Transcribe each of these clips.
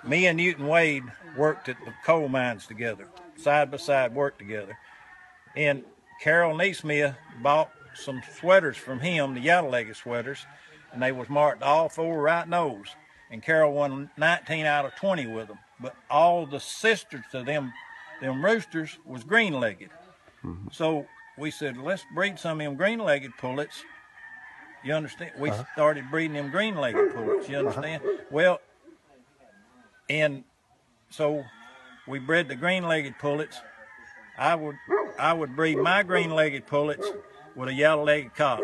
me and Newton Wade worked at the coal mines together, side by side, worked together. And Carol Neesmith bought some sweaters from him, the yellow-legged sweaters, and they was marked all 4 right nose. And Carol won 19 out of 20 with them. But all the sisters to them roosters was green-legged. So we said, let's breed some of them green-legged pullets. You understand? We started breeding them green-legged pullets, you understand? Well, and so we bred the green-legged pullets. I would breed my green-legged pullets with a yellow-legged cock.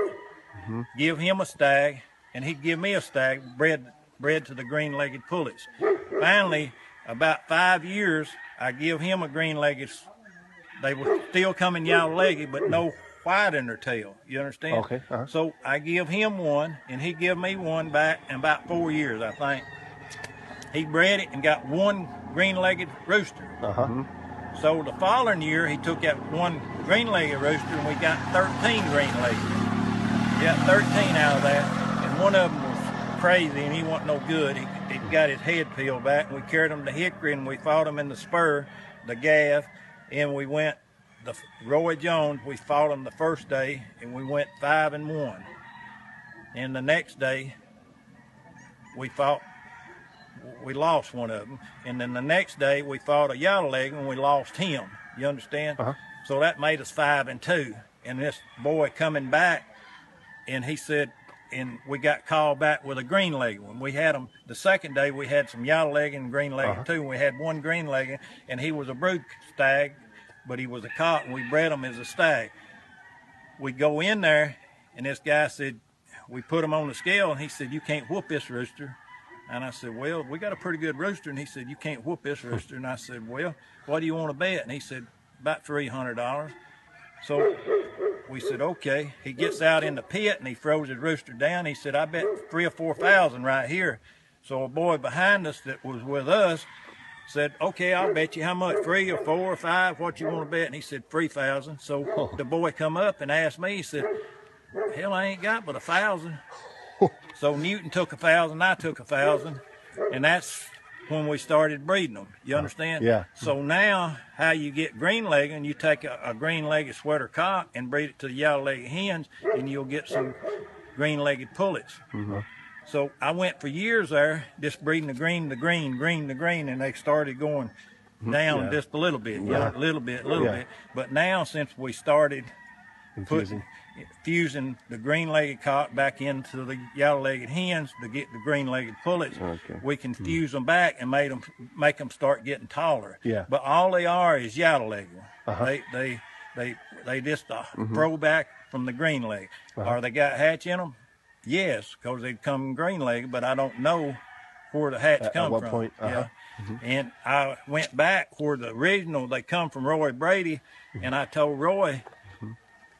Give him a stag, and he'd give me a stag bred to the green-legged pullets. Finally, about 5 years, I give him a green-legged. They were still coming yellow-legged, but no white in their tail. You understand? Okay. So I give him one, and he give me one back in about 4 years, I think. He bred it and got one green-legged rooster. So the following year, he took that one green-legged rooster, and we got 13 green-legged. We got 13 out of that, and one of them was crazy, and he wasn't no good. He got his head peeled back, and we carried him to Hickory, and we fought him in the spur, the gaff, and we went, Roy Jones, we fought him the first day, and we went 5-1. And the next day, we lost one of them. And then the next day, we fought a yellow leg, and we lost him. You understand? So that made us 5-2. And this boy coming back, and he said, and we got called back with a green-legged one. We had them, the second day, we had some yellow-legged and green-legged too. And we had one green-legged, and he was a brood stag, but he was a cock, and we bred him as a stag. We go in there, and this guy said, we put him on the scale, and he said, you can't whoop this rooster. And I said, well, we got a pretty good rooster. And he said, you can't whoop this rooster. And I said, well, what do you want to bet? And he said, about $300. So we said, okay. He gets out in the pit, and he throws his rooster down. He said, I bet 3,000 or 4,000 right here. So a boy behind us that was with us said, okay, I'll bet you how much, 3 or 4 or 5, what you want to bet? And he said, 3,000. So the boy come up and asked me, he said, hell, I ain't got but 1,000. So Newton took 1,000, I took 1,000, and that's when we started breeding them. You understand? Yeah. So now, how you get green-legged, and you take a green-legged sweater cock and breed it to the yellow-legged hens, and you'll get some green-legged pullets. So I went for years there, just breeding the green, and they started going down just a little bit, a little bit. But now, since we started fusing the green-legged cock back into the yellow-legged hens to get the green-legged pullets, we can fuse them back and make them start getting taller. But all they are is yellow-legged. They just throwback from the green-legged. Are they got hatch in them? Yes, because they come green-legged, but I don't know where the hatch come from. At what point? And I went back where the original, they come from Roy Brady, and I told Roy,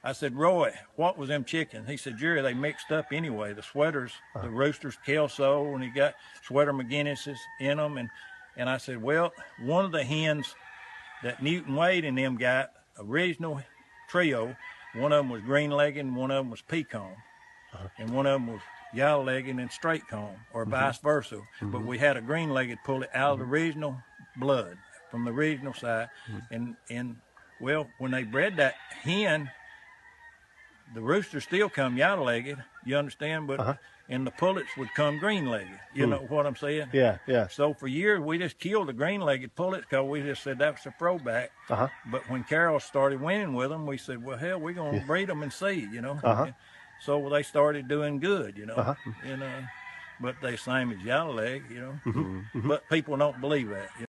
I said, Roy, what was them chickens? He said, Jerry, they mixed up anyway. The sweaters, the roosters, Kelso, and he got sweater McGinnis's in them. And I said, well, one of the hens that Newton Wade and them got, original trio, one of them was green-legged and one of them was pecan. And one of them was yellow-legged and straight comb, or vice versa. But we had a green-legged pullet out of the original blood, from the original side. And well, when they bred that hen, the roosters still come yellow-legged, you understand? But and the pullets would come green-legged. You know what I'm saying? Yeah. So for years, we just killed the green-legged pullets because we just said that was a throwback. But when Carol started winning with them, we said, well, hell, we're going to breed them and see, you know? So they started doing good, you know? But they same as yellow-leg, you know? But people don't believe that.